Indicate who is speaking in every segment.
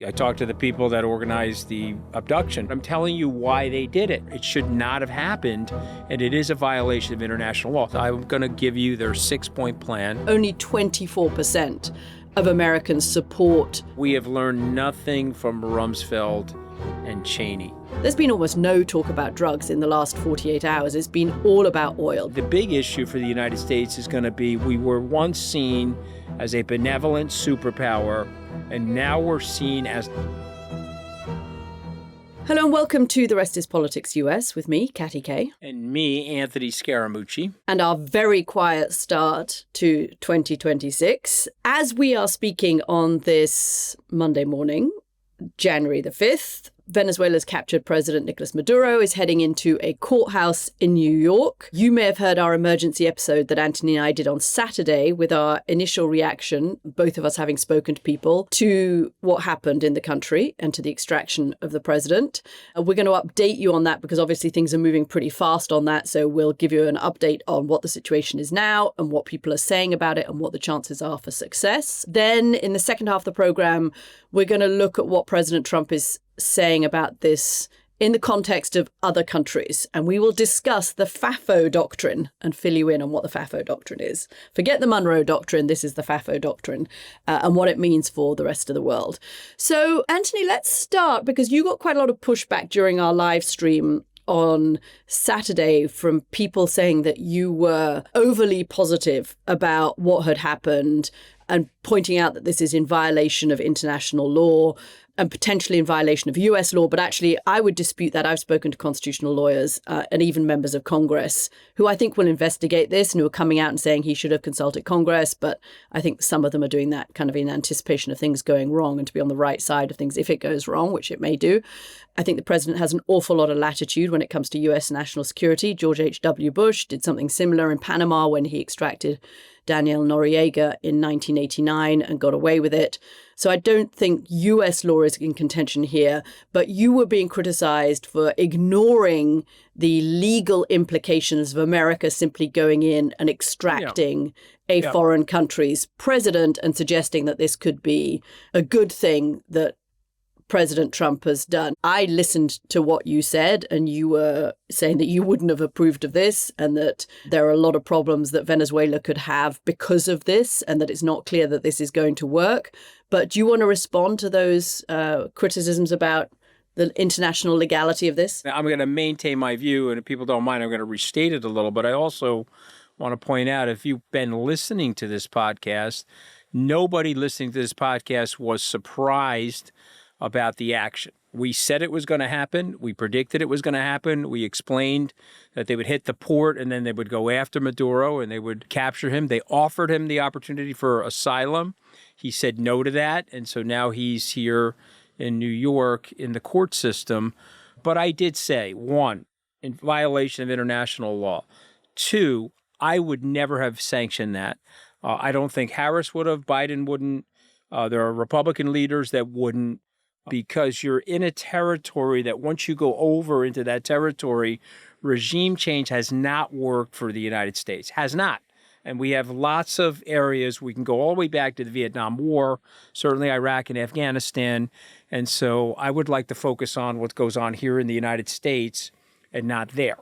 Speaker 1: I talked to the people that organized the abduction. I'm telling you why they did it. It should not have happened, and it is a violation of international law. I'm going to give you their 6-point plan.
Speaker 2: Only 24% of Americans support.
Speaker 1: We have learned nothing from Rumsfeld and Cheney.
Speaker 2: There's been almost no talk about drugs in the last 48 hours. It's been all about oil.
Speaker 1: The big issue for the United States is going to be we were once seen as a benevolent superpower, and now we're seen as...
Speaker 2: Hello and welcome to The Rest is Politics US with me, Katty K.
Speaker 1: And me, Anthony Scaramucci.
Speaker 2: And our very quiet start to 2026. As we are speaking on this Monday morning, January the 5th, Venezuela's captured President Nicolas Maduro is heading into a courthouse in New York. You may have heard our emergency episode that Anthony and I did on Saturday with our initial reaction, both of us having spoken to people, to what happened in the country and to the extraction of the president. We're going to update you on that because obviously things are moving pretty fast on that. So we'll give you an update on what the situation is now and what people are saying about it and what the chances are for success. Then in the second half of the program, we're going to look at what President Trump is saying about this in the context of other countries. And we will discuss the FAFO doctrine and fill you in on what the FAFO doctrine is. Forget the Monroe doctrine. This is the FAFO doctrine and what it means for the rest of the world. So, Anthony, let's start because you got quite a lot of pushback during our live stream on Saturday from people saying that you were overly positive about what had happened and pointing out that this is in violation of international law and potentially in violation of US law. But actually, I would dispute that. I've spoken to constitutional lawyers and even members of Congress who I think will investigate this and who are coming out and saying he should have consulted Congress. But I think some of them are doing that kind of in anticipation of things going wrong and to be on the right side of things if it goes wrong, which it may do. I think the president has an awful lot of latitude when it comes to US national security. George H.W. Bush did something similar in Panama when he extracted Daniel Noriega in 1989 and got away with it. So I don't think US law is in contention here, but you were being criticized for ignoring the legal implications of America simply going in and extracting a foreign country's president and suggesting that this could be a good thing that President Trump has done. I listened to what you said, and you were saying that you wouldn't have approved of this and that there are a lot of problems that Venezuela could have because of this and that it's not clear that this is going to work. But do you want to respond to those criticisms about the international legality of this?
Speaker 1: I'm going to maintain my view, and if people don't mind, I'm going to restate it a little. But I also want to point out, if you've been listening to this podcast, nobody listening to this podcast was surprised about the action. We said it was going to happen. We predicted it was going to happen. We explained that they would hit the port and then they would go after Maduro and they would capture him. They offered him the opportunity for asylum. He said no to that. And so now he's here in New York in the court system. But I did say, one, in violation of international law. Two, I would never have sanctioned that. I don't think Harris would have. Biden wouldn't. There are Republican leaders that wouldn't. Because you're in a territory that once you go over into that territory, regime change has not worked for the United States, has not. And we have lots of areas. We can go all the way back to the Vietnam War, certainly Iraq and Afghanistan. And so I would like to focus on what goes on here in the United States and not there.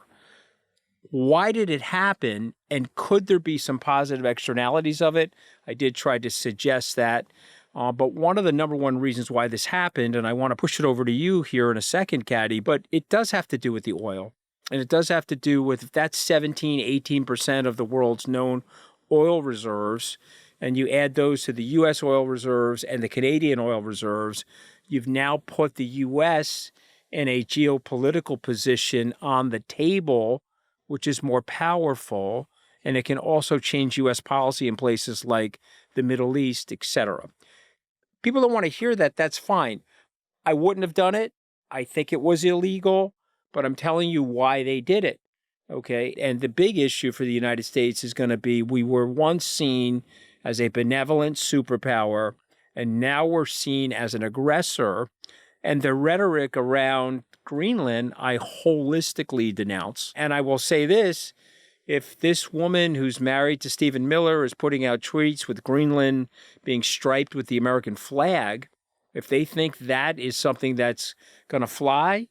Speaker 1: Why did it happen? And could there be some positive externalities of it? I did try to suggest that. But one of the number one reasons why this happened, and I want to push it over to you here in a second, Katty, but it does have to do with the oil. And it does have to do with if that's 17, 18% of the world's known oil reserves, and you add those to the U.S. oil reserves and the Canadian oil reserves, you've now put the U.S. in a geopolitical position on the table, which is more powerful, and it can also change U.S. policy in places like the Middle East, et cetera. People don't want to hear that. That's fine. I wouldn't have done it. I think it was illegal, but I'm telling you why they did it. Okay. And the big issue for the United States is going to be we were once seen as a benevolent superpower, and now we're seen as an aggressor. And the rhetoric around Greenland, I holistically denounce. And I will say this. If this woman who's married to Stephen Miller is putting out tweets with Greenland being striped with the American flag, if they think that is something that's going to fly,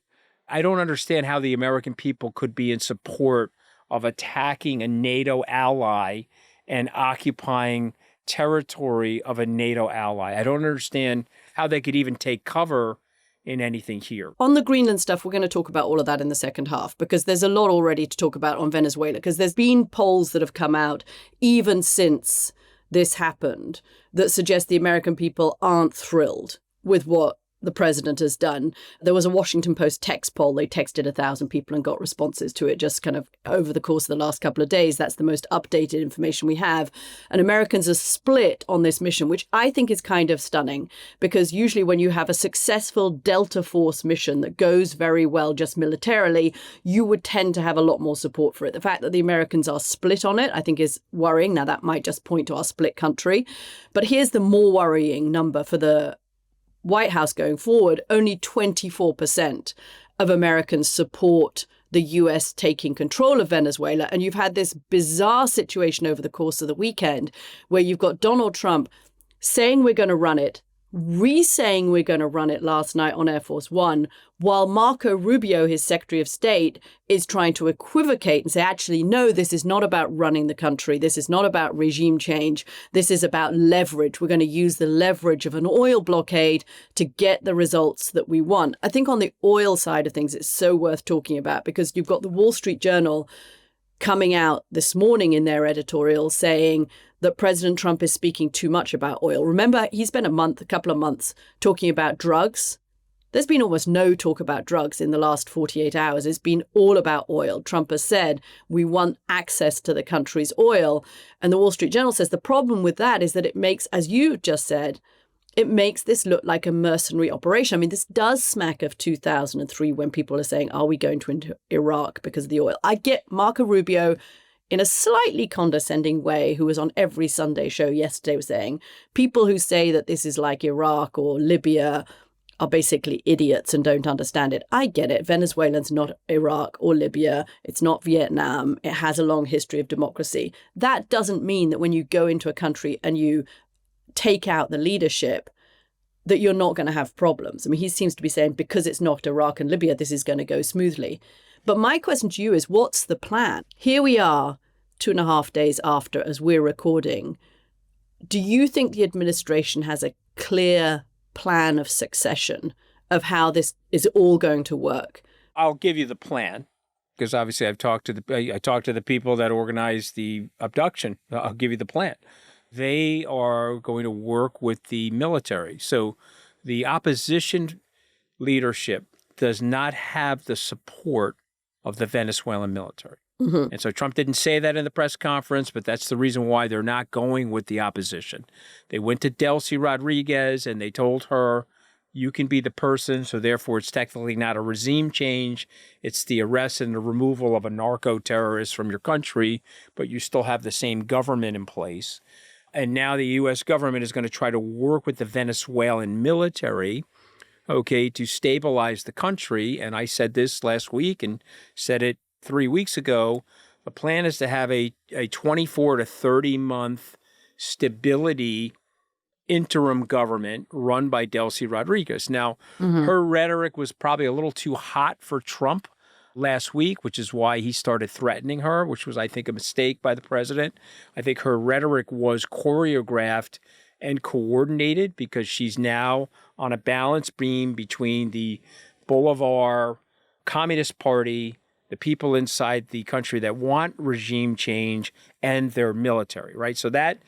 Speaker 1: I don't understand how the American people could be in support of attacking a NATO ally and occupying territory of a NATO ally. I don't understand how they could even take cover in anything here.
Speaker 2: On the Greenland stuff, we're going to talk about all of that in the second half, because there's a lot already to talk about on Venezuela, because there's been polls that have come out even since this happened that suggest the American people aren't thrilled with what the president has done. There was a Washington Post text poll. They texted 1,000 people and got responses to it just kind of over the course of the last couple of days. That's the most updated information we have. And Americans are split on this mission, which I think is kind of stunning, because usually when you have a successful Delta Force mission that goes very well just militarily, you would tend to have a lot more support for it. The fact that the Americans are split on it, I think, is worrying. Now, that might just point to our split country. But here's the more worrying number for the White House going forward. Only 24% of Americans support the US taking control of Venezuela. And you've had this bizarre situation over the course of the weekend where you've got Donald Trump saying we're going to run it, re-saying we're going to run it last night on Air Force One, while Marco Rubio, his Secretary of State, is trying to equivocate and say, actually, no, this is not about running the country. This is not about regime change. This is about leverage. We're going to use the leverage of an oil blockade to get the results that we want. I think on the oil side of things, it's so worth talking about, because you've got the Wall Street Journal coming out this morning in their editorial saying that President Trump is speaking too much about oil. Remember, he spent a couple of months talking about drugs. There's been almost no talk about drugs in the last 48 hours. It's been all about oil. Trump has said, we want access to the country's oil. And the Wall Street Journal says the problem with that is that it makes, as you just said, it makes this look like a mercenary operation. I mean, this does smack of 2003 when people are saying, are we going to into Iraq because of the oil? I get Marco Rubio in a slightly condescending way, who was on every Sunday show yesterday, was saying people who say that this is like Iraq or Libya are basically idiots and don't understand it. I get it. Venezuela's not Iraq or Libya. It's not Vietnam. It has a long history of democracy. That doesn't mean that when you go into a country and you take out the leadership, that you're not going to have problems. I mean, he seems to be saying because it's not Iraq and Libya, this is going to go smoothly. But my question to you is, what's the plan? Here we are 2.5 days after, as we're recording. Do you think the administration has a clear plan of succession of how this is all going to work?
Speaker 1: I'll give you the plan, because obviously I talked to the people that organized the abduction. I'll give you the plan. They are going to work with the military. So the opposition leadership does not have the support of the Venezuelan military. Mm-hmm. And so Trump didn't say that in the press conference, but that's the reason why they're not going with the opposition. They went to Delcy Rodriguez and they told her, you can be the person, so therefore it's technically not a regime change. It's the arrest and the removal of a narco-terrorist from your country, but you still have the same government in place. And now the U.S. government is going to try to work with the Venezuelan military, okay, to stabilize the country. And I said this last week and said it 3 weeks ago. The plan is to have a 24 to 30 month stability interim government run by Delcy Rodriguez. Now, her rhetoric was probably a little too hot for Trump last week, which is why he started threatening her, which was, I think, a mistake by the president. I think her rhetoric was choreographed and coordinated because she's now on a balance beam between the Bolivar Communist Party, the people inside the country that want regime change, and their military, right? So that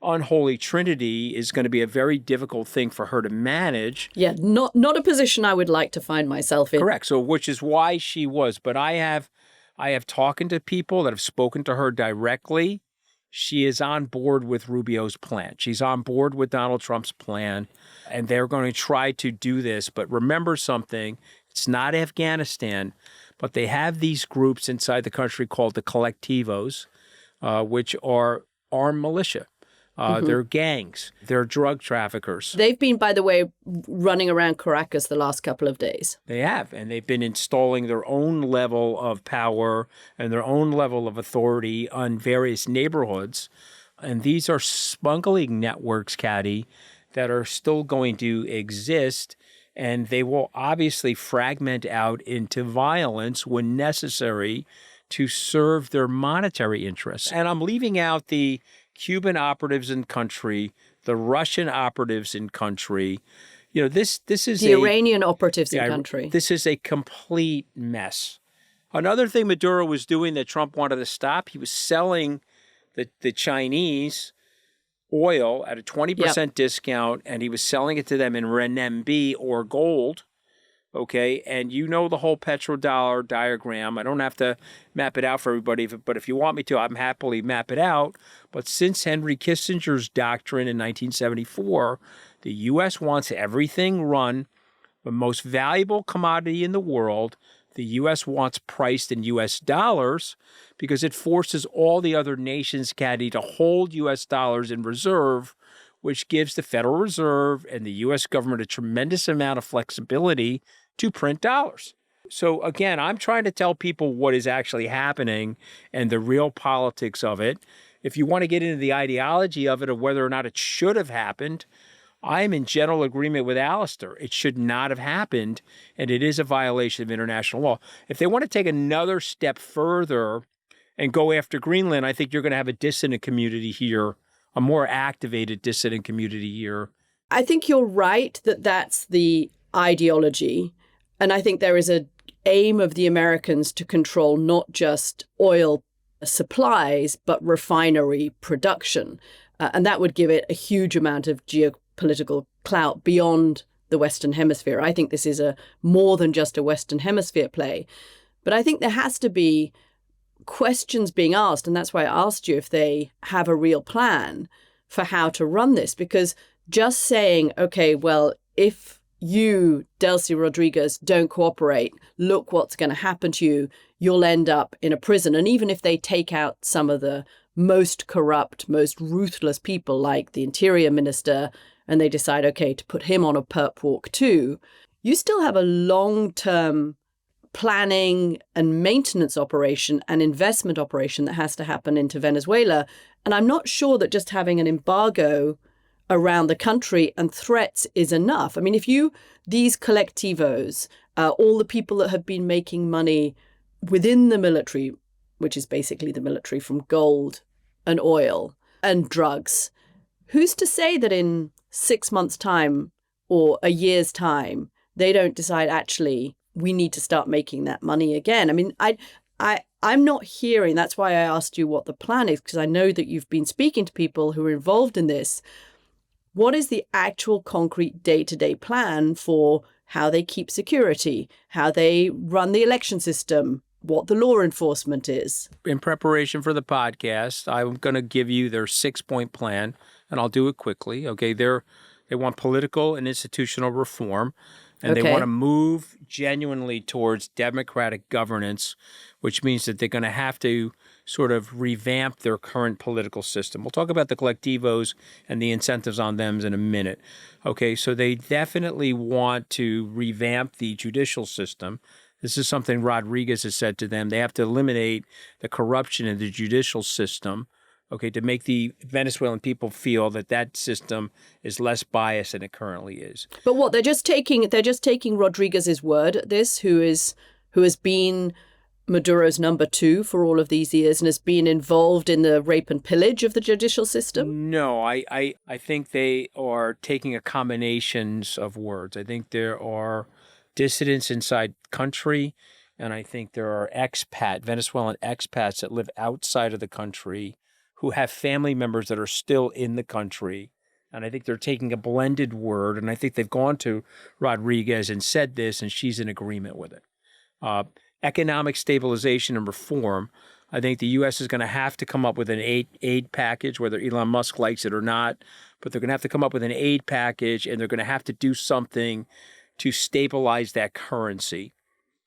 Speaker 1: unholy trinity is going to be a very difficult thing for her to manage.
Speaker 2: Yeah, not a position I would like to find myself in.
Speaker 1: Correct. So which is why she was. But I have talking to people that have spoken to her directly. She is on board with Rubio's plan. She's on board with Donald Trump's plan, and they're going to try to do this. But remember something, it's not Afghanistan, but they have these groups inside the country called the collectivos, which are armed militia. They're gangs. They're drug traffickers.
Speaker 2: They've been, by the way, running around Caracas the last couple of days.
Speaker 1: They have, and they've been installing their own level of power and their own level of authority on various neighborhoods. And these are smuggling networks, Katty, that are still going to exist, and they will obviously fragment out into violence when necessary to serve their monetary interests. And I'm leaving out the Cuban operatives in country, the Russian operatives in country. This is
Speaker 2: the Iranian operatives in country.
Speaker 1: This is a complete mess. Another thing Maduro was doing that Trump wanted to stop, he was selling the Chinese oil at a 20% discount, and he was selling it to them in renminbi or gold. Okay, and the whole petrodollar diagram. I don't have to map it out for everybody, but if you want me to, I'm happily map it out. But since Henry Kissinger's doctrine in 1974, the U.S. wants everything run, the most valuable commodity in the world, the U.S. wants priced in U.S. dollars because it forces all the other nations, Katty, to hold U.S. dollars in reserve, which gives the Federal Reserve and the U.S. government a tremendous amount of flexibility to print dollars. So again, I'm trying to tell people what is actually happening and the real politics of it. If you want to get into the ideology of it, of whether or not it should have happened, I'm in general agreement with Alistair. It should not have happened, and it is a violation of international law. If they want to take another step further and go after Greenland, I think you're going to have a dissident community here, a more activated dissident community here.
Speaker 2: I think you're right that that's the ideology. And I think there is an aim of the Americans to control not just oil supplies, but refinery production. And that would give it a huge amount of geopolitical clout beyond the Western Hemisphere. I think this is more than just a Western Hemisphere play. But I think there has to be questions being asked. And that's why I asked you if they have a real plan for how to run this. Because just saying, okay, well, if you, Delcy Rodriguez, don't cooperate, look what's going to happen to you. You'll end up in a prison. And even if they take out some of the most corrupt, most ruthless people like the interior minister, and they decide, okay, to put him on a perp walk too, you still have a long-term planning and maintenance operation and investment operation that has to happen into Venezuela. And I'm not sure that just having an embargo around the country and threats is enough. I mean, these collectivos, all the people that have been making money within the military, which is basically the military from gold and oil and drugs, who's to say that in 6 months' time or a year's time, they don't decide, actually, we need to start making that money again? I mean, I'm not hearing, that's why I asked you what the plan is, because I know that you've been speaking to people who are involved in this. What is the actual concrete day-to-day plan for how they keep security, how they run the election system, what the law enforcement is? In preparation for the podcast, I'm going to give you their 6-point plan, and I'll do it quickly. Okay, they want political and institutional reform, and they want to move genuinely towards democratic governance, which means that they're going to have to sort of revamp their current political system. We'll talk about the collectivos and the incentives on them in a minute. Okay, so they definitely want to revamp the judicial system. This is something Rodriguez has said to them. They have to eliminate the corruption in the judicial system, okay, to make the Venezuelan people feel that system is less biased than it currently is. But what, they're just taking Rodriguez's word at this, who has been Maduro's number 2 for all of these years and has been involved in the rape and pillage of the judicial system? No, I think they are taking a combinations of words. I think there are dissidents inside country, and I think there are Venezuelan expats that live outside of the country who have family members that are still in the country. And I think they're taking a blended word, and I think they've gone to Rodriguez and said this, and she's in agreement with it. Economic stabilization and reform. I think the U.S. is going to have to come up with an aid package, whether Elon Musk likes it or not, but they're going to have to come up with an aid package, and they're going to have to do something to stabilize that currency.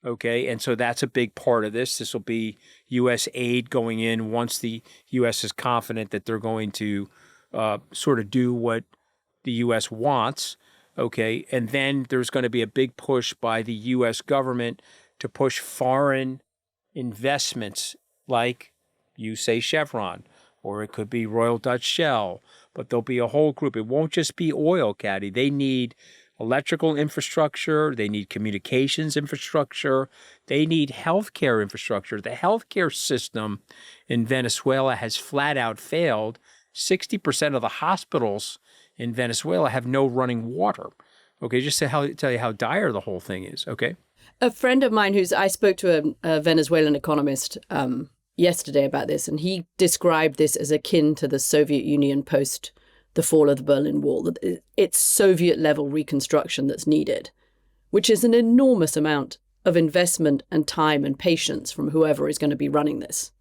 Speaker 2: Okay, and so that's a big part of this. This will be U.S. aid going in once the U.S. is confident that they're going to sort of do what the U.S. wants. Okay, and then there's going to be a big push by the U.S. government to push foreign investments like, you say, Chevron,
Speaker 1: or it could be Royal Dutch Shell, but there'll be a whole group. It won't just be oil, Katty. They need electrical infrastructure. They need communications infrastructure. They need healthcare infrastructure. The healthcare system in Venezuela has flat out failed. 60% of the hospitals in Venezuela have no running water. Okay, just to tell you how dire the whole thing is, okay?
Speaker 2: A friend of mine I spoke to a Venezuelan economist yesterday about this, and he described this as akin to the Soviet Union post the fall of the Berlin Wall. It's Soviet-level reconstruction that's needed, which is an enormous amount of investment and time and patience from whoever is going to be running this.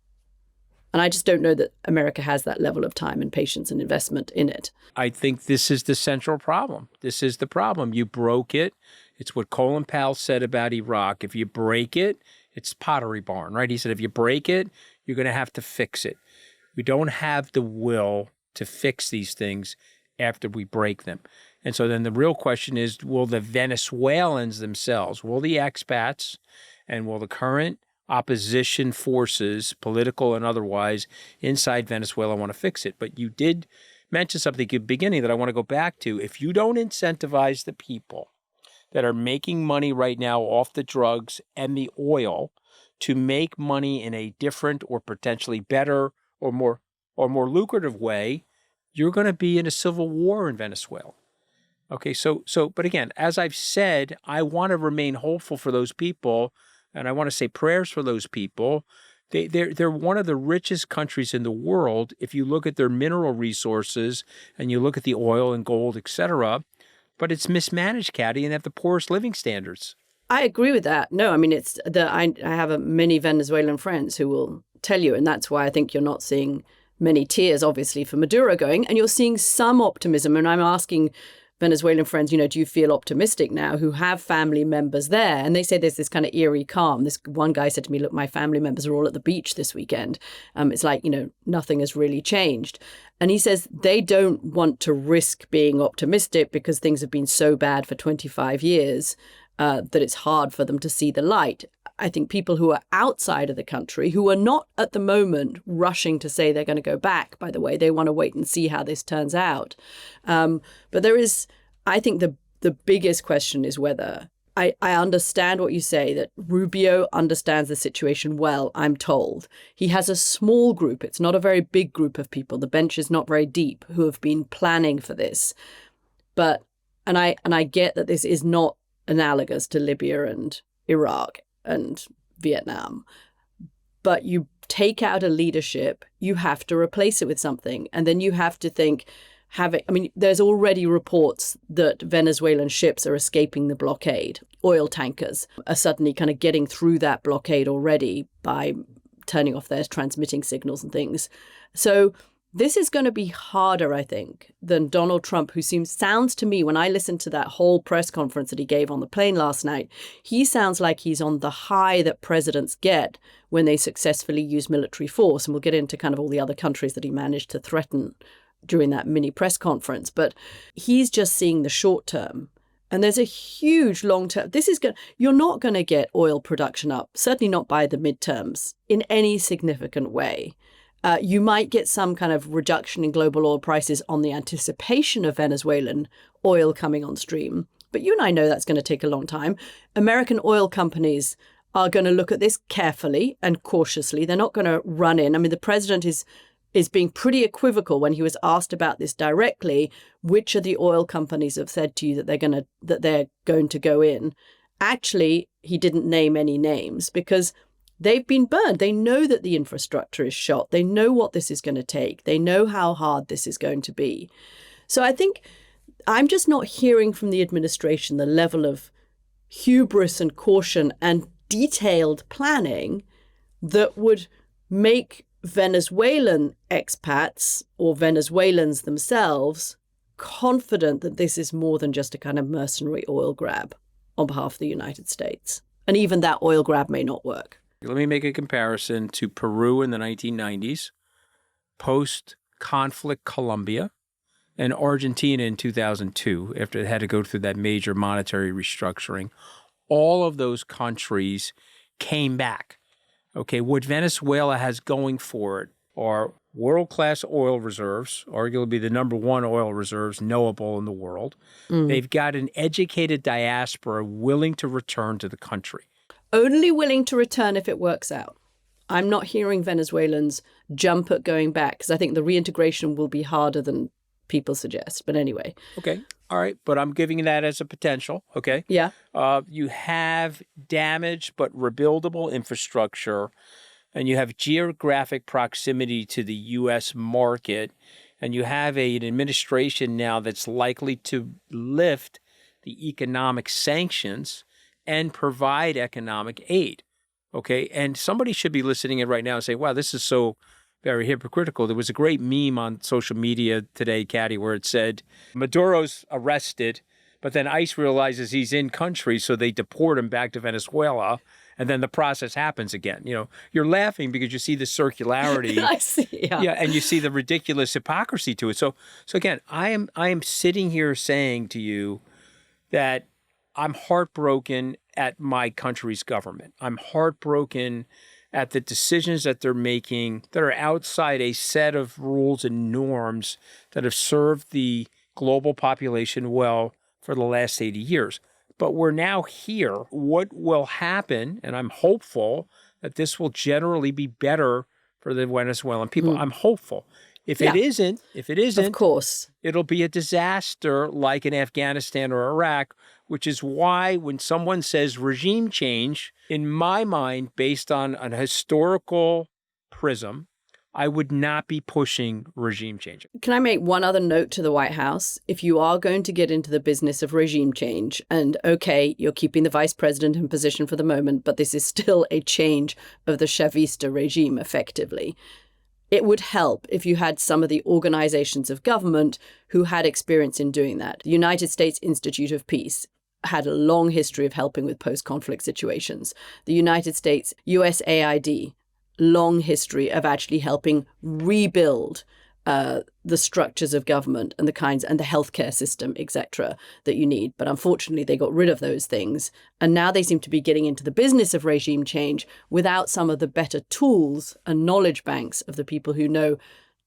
Speaker 2: And I just don't know that America has that level of time and patience and investment in it.
Speaker 1: I think this is the central problem. This is the problem. You broke it. It's what Colin Powell said about Iraq. If you break it, it's Pottery Barn, right? He said, if you break it, you're going to have to fix it. We don't have the will to fix these things after we break them. And so then the real question is, will the Venezuelans themselves, will the expats, and will the current opposition forces, political and otherwise, inside Venezuela want to fix it? But you did mention something at the beginning that I want to go back to. If you don't incentivize the people that are making money right now off the drugs and the oil to make money in a different or potentially better or more lucrative way, you're going to be in a civil war in Venezuela. Okay, but again, as I've said, I want to remain hopeful for those people, and I want to say prayers for those people. They're one of the richest countries in the world if you look at their mineral resources and you look at the oil and gold, etc. But it's mismanaged, Katty, and have the poorest living standards.
Speaker 2: I agree with that. No, I mean, I have many Venezuelan friends who will tell you, and that's why I think you're not seeing many tears, obviously, for Maduro going, and you're seeing some optimism. And I'm asking Venezuelan friends, do you feel optimistic now, who have family members there? And they say there's this kind of eerie calm. This one guy said to me, look, my family members are all at the beach this weekend. It's like, nothing has really changed. And he says they don't want to risk being optimistic because things have been so bad for 25 years that it's hard for them to see the light. I think people who are outside of the country, who are not at the moment rushing to say they're going to go back, by the way, they want to wait and see how this turns out. But there is, I think the biggest question is whether, I understand what you say, that Rubio understands the situation well, I'm told. He has a small group. It's not a very big group of people. The bench is not very deep who have been planning for this. But, and I get that this is not analogous to Libya and Iraq and Vietnam. But you take out a leadership, you have to replace it with something. And then you have to think, there's already reports that Venezuelan ships are escaping the blockade. Oil tankers are suddenly kind of getting through that blockade already by turning off their transmitting signals and things. So this is going to be harder, I think, than Donald Trump, who sounds to me, when I listened to that whole press conference that he gave on the plane last night, he sounds like he's on the high that presidents get when they successfully use military force. And we'll get into kind of all the other countries that he managed to threaten during that mini press conference. But he's just seeing the short term. And there's a huge long term. You're not going to get oil production up, certainly not by the midterms, in any significant way. You might get some kind of reduction in global oil prices on the anticipation of Venezuelan oil coming on stream. But you and I know that's going to take a long time. American oil companies are going to look at this carefully and cautiously. They're not going to run in. The president is being pretty equivocal when he was asked about this directly. Which of the oil companies have said to you that they're going to go in? Actually, he didn't name any names because they've been burned. They know that the infrastructure is shot. They know what this is going to take. They know how hard this is going to be. So I think I'm just not hearing from the administration the level of hubris and caution and detailed planning that would make Venezuelan expats or Venezuelans themselves confident that this is more than just a kind of mercenary oil grab on behalf of the United States. And even that oil grab may not work.
Speaker 1: Let me make a comparison to Peru in the 1990s, post-conflict Colombia, and Argentina in 2002, after it had to go through that major monetary restructuring. All of those countries came back. Okay, what Venezuela has going for it are world-class oil reserves, arguably the number one oil reserves knowable in the world. They've got an educated diaspora willing to return to the country.
Speaker 2: Only willing to return if it works out. I'm not hearing Venezuelans jump at going back because I think the reintegration will be harder than people suggest. But anyway.
Speaker 1: Okay. All right. But I'm giving that as a potential. Okay.
Speaker 2: Yeah.
Speaker 1: You have damaged but rebuildable infrastructure, and you have geographic proximity to the U.S. market, and you have an administration now that's likely to lift the economic sanctions and provide economic aid. Okay. And somebody should be listening in right now and say, wow, this is so very hypocritical. There was a great meme on social media today, Katty, where it said Maduro's arrested, but then ICE realizes he's in country, so they deport him back to Venezuela, and then the process happens again. You know, you're laughing because you see the circularity.
Speaker 2: I see. Yeah.
Speaker 1: And you see the ridiculous hypocrisy to it. So again, I am sitting here saying to you that I'm heartbroken at my country's government. I'm heartbroken at the decisions that they're making that are outside a set of rules and norms that have served the global population well for the last 80 years. But we're now here. What will happen, and I'm hopeful that this will generally be better for the Venezuelan people. I'm hopeful. If it isn't,
Speaker 2: Of course.
Speaker 1: it'll be a disaster like in Afghanistan or Iraq, which is why when someone says regime change, in my mind, based on an historical prism, I would not be pushing regime change.
Speaker 2: Can I make one other note to the White House? If you are going to get into the business of regime change, and okay, you're keeping the vice president in position for the moment, but this is still a change of the Chavista regime, effectively. It would help if you had some of the organizations of government who had experience in doing that. The United States Institute of Peace had a long history of helping with post-conflict situations. The United States USAID, long history of actually helping rebuild the structures of government and the kinds and the healthcare system, etc., that you need. But unfortunately, they got rid of those things. And now they seem to be getting into the business of regime change without some of the better tools and knowledge banks of the people who know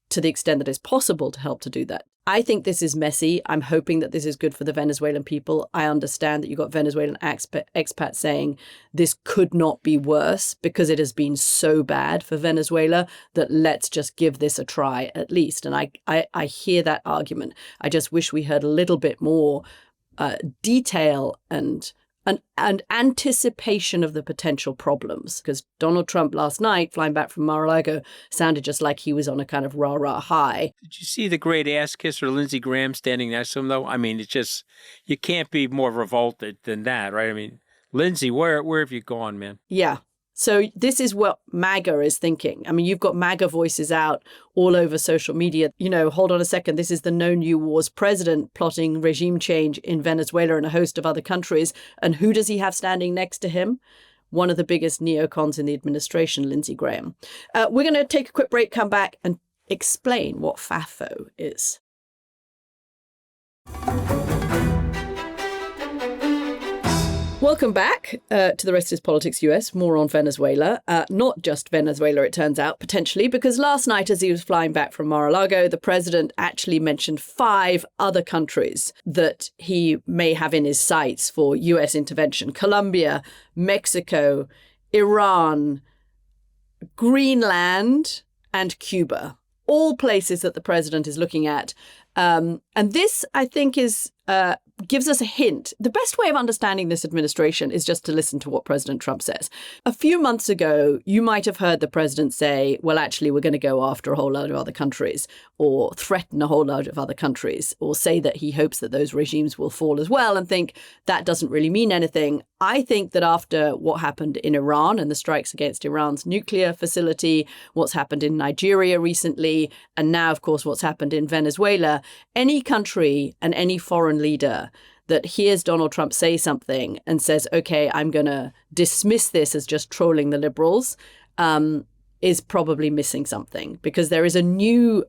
Speaker 2: to the extent that it's possible to help to do that. I think this is messy. I'm hoping that this is good for the Venezuelan people. I understand that you've got Venezuelan expats saying this could not be worse because it has been so bad for Venezuela that let's just give this a try at least. And I hear that argument. I just wish we heard a little bit more detail and anticipation of the potential problems, because Donald Trump last night, flying back from Mar-a-Lago, sounded just like he was on a kind of rah-rah high.
Speaker 1: Did you see the great ass kisser Lindsey Graham standing next to him, though? I mean, it's just, you can't be more revolted than that, right? I mean, Lindsey, where have you gone, man?
Speaker 2: Yeah. So this is what MAGA is thinking. I mean, you've got MAGA voices out all over social media. You know, hold on a second. This is the No New Wars president plotting regime change in Venezuela and a host of other countries. And who does he have standing next to him? One of the biggest neocons in the administration, Lindsey Graham. We're going to take a quick break, come back and explain what FAFO is. Welcome back to The Rest is Politics US, more on Venezuela. Not just Venezuela, it turns out, potentially, because last night as he was flying back from Mar-a-Lago, the president actually mentioned 5 other countries that he may have in his sights for US intervention. Colombia, Mexico, Iran, Greenland, and Cuba. All places that the president is looking at. And this, I think, is gives us a hint. The best way of understanding this administration is just to listen to what President Trump says. A few months ago, you might have heard the president say, well, actually, we're going to go after a whole load of other countries, or threaten a whole load of other countries, or say that he hopes that those regimes will fall as well, and think that doesn't really mean anything. I think that after what happened in Iran and the strikes against Iran's nuclear facility, what's happened in Nigeria recently, and now, of course, what's happened in Venezuela, any country and any foreign leader that hears Donald Trump say something and says, OK, I'm going to dismiss this as just trolling the liberals, is probably missing something, because there is a new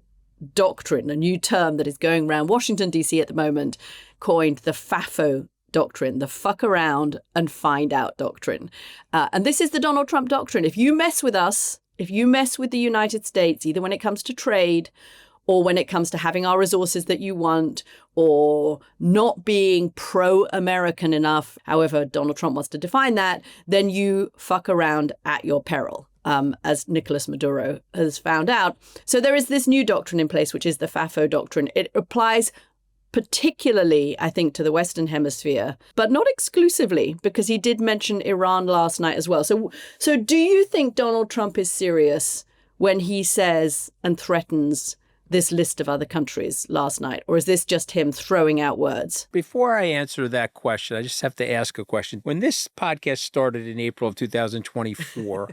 Speaker 2: doctrine, a new term that is going around Washington, D.C. at the moment, coined the FAFO doctrine, the fuck around and find out doctrine. And this is the Donald Trump doctrine. If you mess with us, If you mess with the United States, either when it comes to trade or when it comes to having our resources that you want, or not being pro-American enough, however Donald Trump wants to define that, then you fuck around at your peril, as Nicolas Maduro has found out. So there is this new doctrine in place, which is the FAFO doctrine. It applies particularly, I think, to the Western Hemisphere, but not exclusively, because he did mention Iran last night as well. So do you think Donald Trump is serious when he says and threatens this list of other countries last night? Or is this just him throwing out words?
Speaker 1: Before I answer that question, I just have to ask a question. When this podcast started in April of 2024,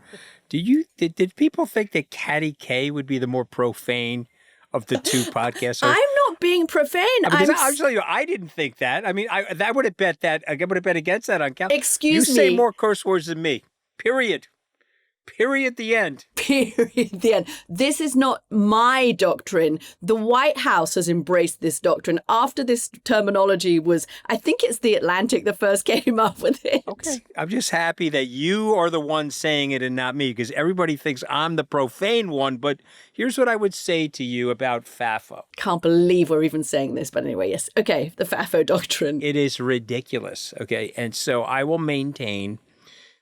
Speaker 1: did people think that Katty K would be the more profane of the two podcasts?
Speaker 2: I'm not being profane.
Speaker 1: I'm telling you, I didn't think that. I mean, I would have bet against that on Callum.
Speaker 2: Excuse me.
Speaker 1: You say more curse words than me. Period. Period. The end.
Speaker 2: Period. The end. This is not my doctrine. The White House has embraced this doctrine after this terminology was, I think it's The Atlantic that first came up with it.
Speaker 1: Okay. I'm just happy that you are the one saying it and not me, because everybody thinks I'm the profane one. But here's what I would say to you about FAFO.
Speaker 2: Can't believe we're even saying this. But anyway, yes. Okay. The FAFO doctrine.
Speaker 1: It is ridiculous. Okay. And so I will maintain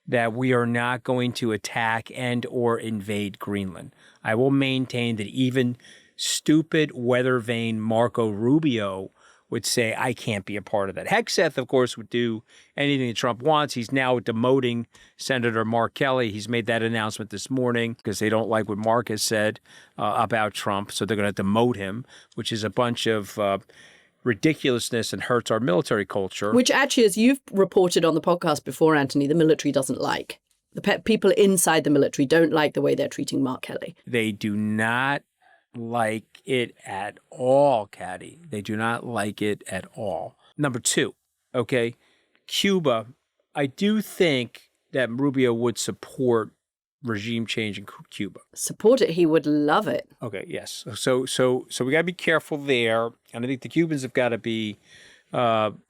Speaker 1: that we are not going to attack and or invade Greenland. I will maintain that even stupid, weather vane Marco Rubio would say, I can't be a part of that. Exec, of course, would do anything that Trump wants. He's now demoting Senator Mark Kelly. He's made that announcement this morning because they don't like what Mark has said about Trump. So they're going to demote him, which is a bunch of ridiculousness and hurts our military culture.
Speaker 2: Which actually, as you've reported on the podcast before, Anthony, the military doesn't like. The people inside the military don't like the way they're treating Mark Kelly.
Speaker 1: They do not like it at all, Katty. They do not like it at all. Number two, okay, Cuba. I do think that Rubio would support regime change in Cuba.
Speaker 2: Support it. He would love it.
Speaker 1: Okay, yes. So we got to be careful there. And I think the Cubans have got to be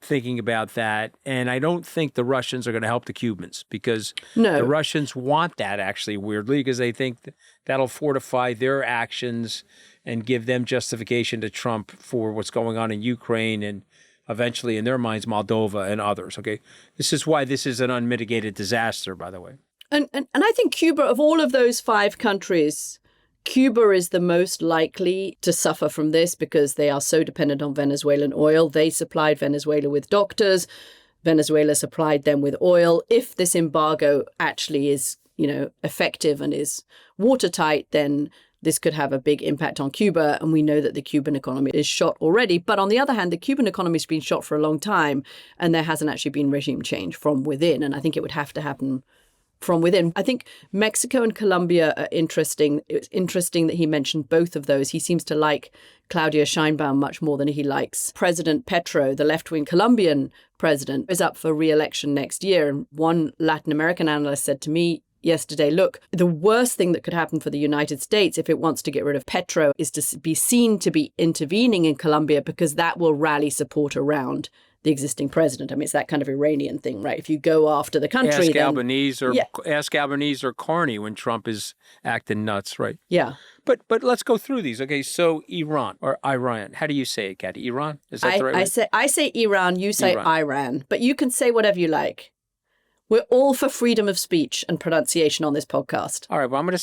Speaker 1: thinking about that. And I don't think the Russians are going to help the Cubans because the Russians want that, actually, weirdly, because they think that'll fortify their actions and give them justification to Trump for what's going on in Ukraine and eventually, in their minds, Moldova and others. Okay, this is why this is an unmitigated disaster, by the way.
Speaker 2: And I think Cuba, of all of those 5 countries, Cuba is the most likely to suffer from this because they are so dependent on Venezuelan oil. They supplied Venezuela with doctors. Venezuela supplied them with oil. If this embargo actually is, effective and is watertight, then this could have a big impact on Cuba. And we know that the Cuban economy is shot already. But on the other hand, the Cuban economy has been shot for a long time, and there hasn't actually been regime change from within. And I think it would have to happen from within. I think Mexico and Colombia are interesting. It's interesting that he mentioned both of those. He seems to like Claudia Sheinbaum much more than he likes President Petro, the left-wing Colombian president, is up for re-election next year. And one Latin American analyst said to me yesterday, look, the worst thing that could happen for the United States if it wants to get rid of Petro is to be seen to be intervening in Colombia because that will rally support around the existing president. I mean, it's that kind of Iranian thing, right? If you go after the country,
Speaker 1: ask Albanese or Carney when Trump is acting nuts, right?
Speaker 2: Yeah.
Speaker 1: But let's go through these. Okay, so Iran or Iran. How do you say it, Katty? Iran? Is that the right way?
Speaker 2: I say Iran, you say Iran, but you can say whatever you like. We're all for freedom of speech and pronunciation on this podcast.
Speaker 1: All right, well, I'm going to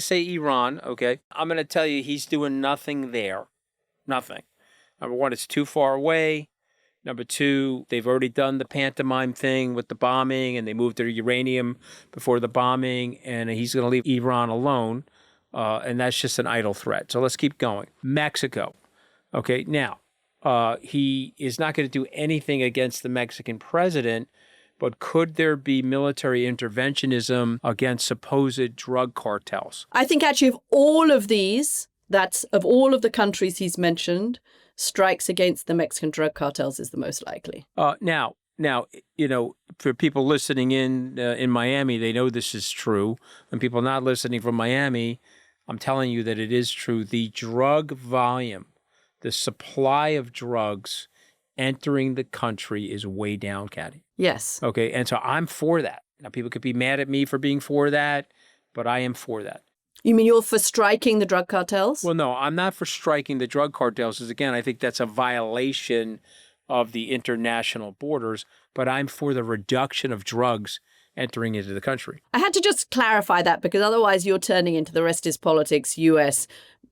Speaker 1: say Iran, okay? I'm going to tell you he's doing nothing there. Nothing. Number one, it's too far away. Number two, they've already done the pantomime thing with the bombing, and they moved their uranium before the bombing, and he's going to leave Iran alone, and that's just an idle threat. So let's keep going. Mexico. Okay, now, he is not going to do anything against the Mexican president, but could there be military interventionism against supposed drug cartels?
Speaker 2: I think actually of all of these, of all of the countries he's mentioned, strikes against the Mexican drug cartels is the most likely.
Speaker 1: Now, for people listening in Miami, they know this is true. And people not listening from Miami, I'm telling you that it is true. The drug volume, the supply of drugs entering the country is way down, Katty.
Speaker 2: Yes.
Speaker 1: Okay, and so I'm for that. Now, people could be mad at me for being for that, but I am for that.
Speaker 2: You mean you're for striking the drug cartels?
Speaker 1: Well, no, I'm not for striking the drug cartels, because again, I think that's a violation of the international borders, but I'm for the reduction of drugs entering into the country.
Speaker 2: I had to just clarify that, because otherwise you're turning into the rest is politics US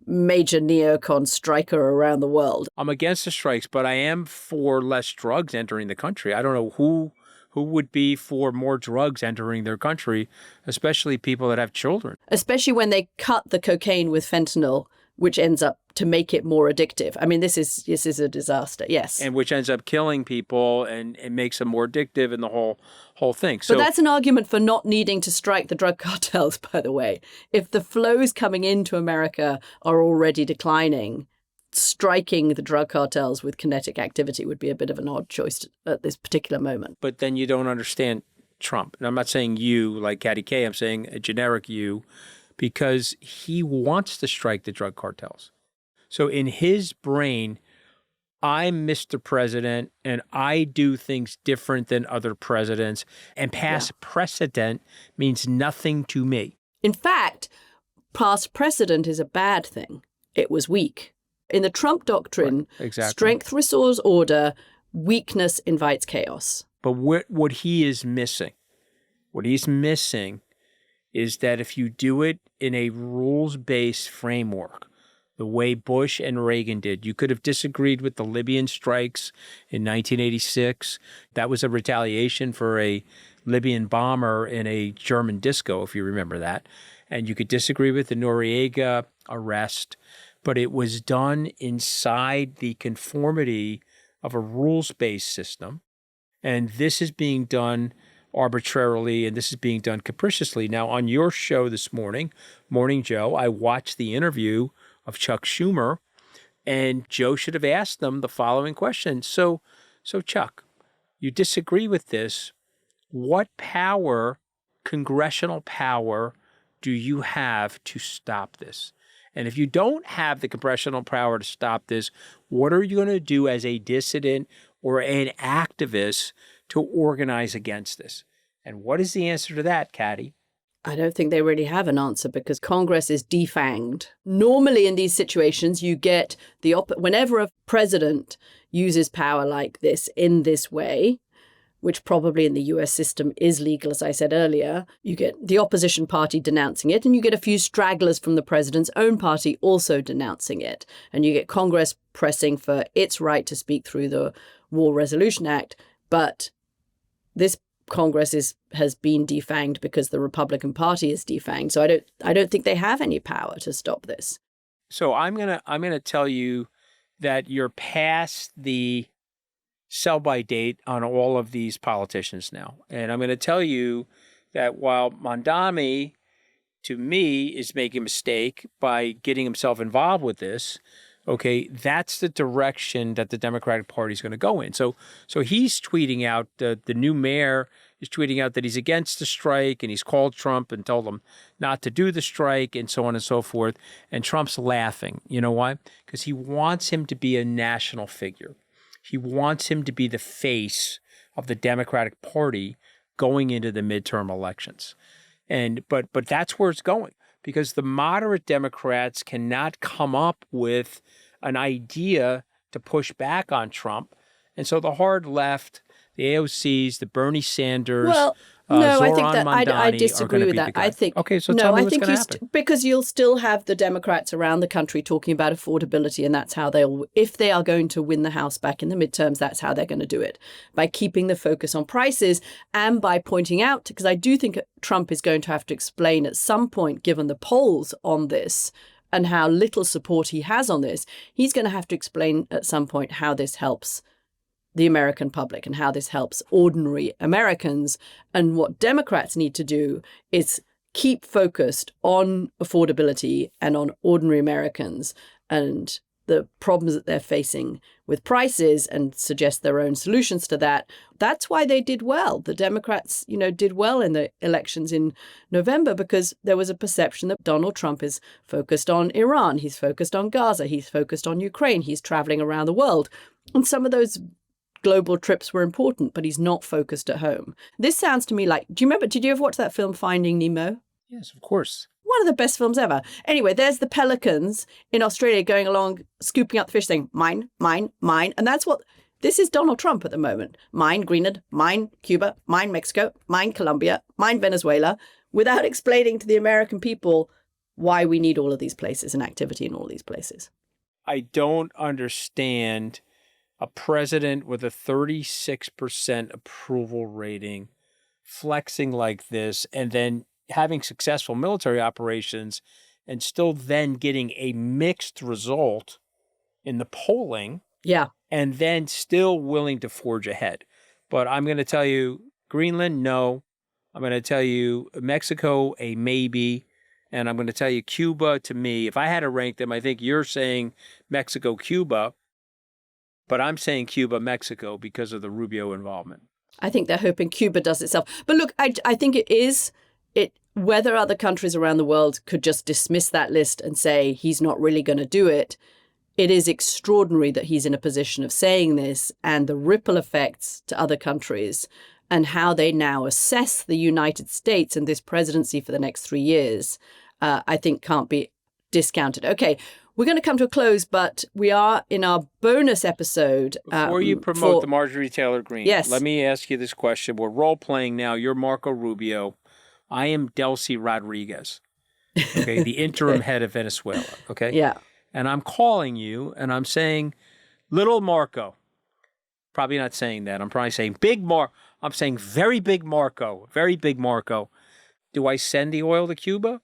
Speaker 2: major neocon striker around the world.
Speaker 1: I'm against the strikes, but I am for less drugs entering the country. I don't know who would be for more drugs entering their country, especially people that have children.
Speaker 2: Especially when they cut the cocaine with fentanyl, which ends up to make it more addictive. I mean, this is a disaster, yes.
Speaker 1: And which ends up killing people, and it makes them more addictive, and the whole thing. So,
Speaker 2: but that's an argument for not needing to strike the drug cartels, by the way. If the flows coming into America are already declining, striking the drug cartels with kinetic activity would be a bit of an odd choice at this particular moment.
Speaker 1: But then you don't understand Trump. And I'm not saying you like Katty K. I'm saying a generic you, because he wants to strike the drug cartels. So in his brain, I'm Mr. President and I do things different than other presidents, and past precedent means nothing to me.
Speaker 2: In fact, past precedent is a bad thing. It was weak. In the Trump doctrine, strength restores order, weakness invites chaos.
Speaker 1: But what he's missing is that if you do it in a rules-based framework, the way Bush and Reagan did, you could have disagreed with the Libyan strikes in 1986. That was a retaliation for a Libyan bomber in a German disco, if you remember that. And you could disagree with the Noriega arrest, but it was done inside the conformity of a rules-based system. And this is being done arbitrarily, and this is being done capriciously. Now, on your show this morning, Morning Joe, I watched the interview of Chuck Schumer, and Joe should have asked them the following question. So Chuck, you disagree with this. What power, congressional power, do you have to stop this? And if you don't have the congressional power to stop this, what are you going to do as a dissident or an activist to organize against this? And what is the answer to that, Katty?
Speaker 2: I don't think they really have an answer, because Congress is defanged. Normally in these situations, you get whenever a president uses power like this in this way, which probably in the US system is legal, as I said earlier, you get the opposition party denouncing it, and you get a few stragglers from the president's own party also denouncing it. And you get Congress pressing for its right to speak through the War Resolution Act. But this Congress has been defanged because the Republican Party is defanged. So I don't think they have any power to stop this.
Speaker 1: So I'm gonna tell you that you're past the sell-by date on all of these politicians now. And I'm going to tell you that while Mondami, to me, is making a mistake by getting himself involved with this, okay, that's the direction that the Democratic Party is going to go in. So he's tweeting out, the new mayor is tweeting out that he's against the strike, and he's called Trump and told him not to do the strike, and so on and so forth. And Trump's laughing. You know why? Because he wants him to be a national figure. He wants him to be the face of the Democratic Party going into the midterm elections. But that's where it's going, because the moderate Democrats cannot come up with an idea to push back on Trump. And so the hard left, the AOCs, the Bernie Sanders,
Speaker 2: no, I think
Speaker 1: Zoran
Speaker 2: that
Speaker 1: Mondani
Speaker 2: I disagree with that. I think
Speaker 1: okay. So tell me what's going to happen.
Speaker 2: Because you'll still have the Democrats around the country talking about affordability, and that's how if they are going to win the House back in the midterms, that's how they're going to do it, by keeping the focus on prices and by pointing out, because I do think Trump is going to have to explain at some point, given the polls on this and how little support he has on this, he's going to have to explain at some point how this helps the American public and how this helps ordinary Americans. And what Democrats need to do is keep focused on affordability and on ordinary Americans and the problems that they're facing with prices, and suggest their own solutions to that. That's why they did well. The Democrats, did well in the elections in November, because there was a perception that Donald Trump is focused on Iran. He's focused on Gaza. He's focused on Ukraine. He's traveling around the world. And some of those global trips were important, but he's not focused at home. This sounds to me like, did you ever watch that film Finding Nemo?
Speaker 1: Yes, of course.
Speaker 2: One of the best films ever. Anyway, there's the pelicans in Australia going along, scooping up the fish, saying, mine, mine, mine. And this is Donald Trump at the moment. Mine Greenland, mine Cuba, mine Mexico, mine Colombia, mine Venezuela, without explaining to the American people why we need all of these places and activity in all these places.
Speaker 1: I don't understand a president with a 36% approval rating flexing like this and then having successful military operations and still then getting a mixed result in the polling.
Speaker 2: Yeah.
Speaker 1: And then still willing to forge ahead. But I'm going to tell you, Greenland, no. I'm going to tell you, Mexico, a maybe. And I'm going to tell you, Cuba, to me, if I had to rank them, I think you're saying Mexico, Cuba. But I'm saying Cuba, Mexico because of the Rubio involvement.
Speaker 2: I think they're hoping Cuba does itself. But look, I think whether other countries around the world could just dismiss that list and say he's not really going to do it, it is extraordinary that he's in a position of saying this, and the ripple effects to other countries and how they now assess the United States and this presidency for the next 3 years, I think can't be discounted. Okay, we're going to come to a close, but we are in our bonus episode.
Speaker 1: Before you promote the Marjorie Taylor Greene,
Speaker 2: yes,
Speaker 1: let me ask you this question. We're role-playing now. You're Marco Rubio. I am Delcy Rodriguez, okay, the interim head of Venezuela, okay?
Speaker 2: Yeah.
Speaker 1: And I'm calling you and I'm saying, little Marco. Probably not saying that. I'm probably saying big Mar. I'm saying very big Marco. Very big Marco. Do I send the oil to Cuba?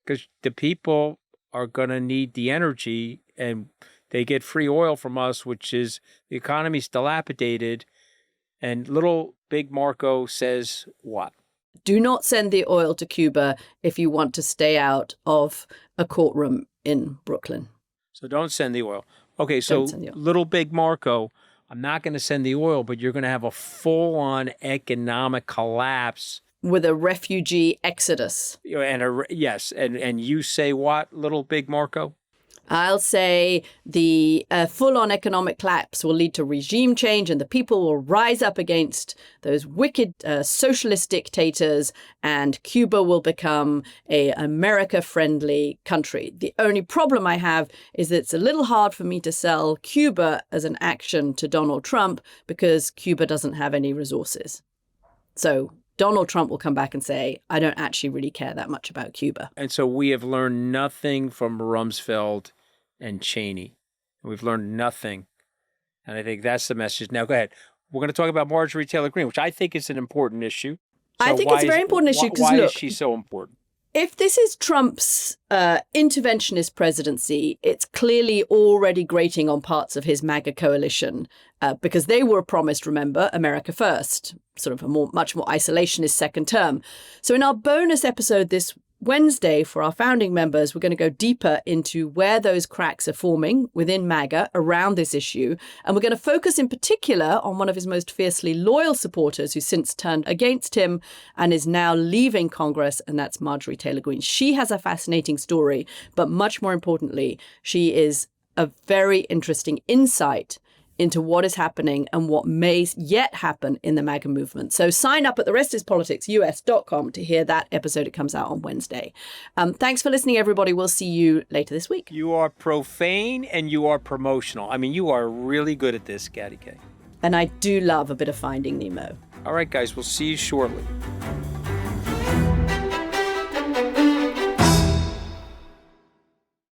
Speaker 1: Because the people are going to need the energy and they get free oil from us, which is the economy's dilapidated. And little big Marco says what?
Speaker 2: Do not send the oil to Cuba if you want to stay out of a courtroom in Brooklyn.
Speaker 1: So don't send the oil. Okay, so little big Marco, I'm not going to send the oil, but you're going to have a full-on economic collapse.
Speaker 2: With a refugee exodus.
Speaker 1: Yes, and you say what, little big Marco?
Speaker 2: I'll say the full-on economic collapse will lead to regime change and the people will rise up against those wicked socialist dictators and Cuba will become an America-friendly country. The only problem I have is that it's a little hard for me to sell Cuba as an action to Donald Trump because Cuba doesn't have any resources. So Donald Trump will come back and say, I don't actually really care that much about Cuba.
Speaker 1: And so we have learned nothing from Rumsfeld and Cheney. We've learned nothing. And I think that's the message. Now, go ahead. We're going to talk about Marjorie Taylor Greene, which I think is an important issue.
Speaker 2: So I think it's a very important issue because,
Speaker 1: why
Speaker 2: look,
Speaker 1: is she so important?
Speaker 2: If this is Trump's interventionist presidency, it's clearly already grating on parts of his MAGA coalition because they were promised, remember, America first, sort of a much more isolationist second term. So in our bonus episode this Wednesday for our founding members, we're going to go deeper into where those cracks are forming within MAGA around this issue. And we're going to focus in particular on one of his most fiercely loyal supporters who's since turned against him and is now leaving Congress. And that's Marjorie Taylor Greene. She has a fascinating story, but much more importantly, she is a very interesting insight into what is happening and what may yet happen in the MAGA movement. So sign up at therestispoliticsus.com to hear that episode. It comes out on Wednesday. Thanks for listening, everybody. We'll see you later this week.
Speaker 1: You are profane and you are promotional. I mean, you are really good at this, Katty K.
Speaker 2: And I do love a bit of Finding Nemo.
Speaker 1: All right, guys, we'll see you shortly.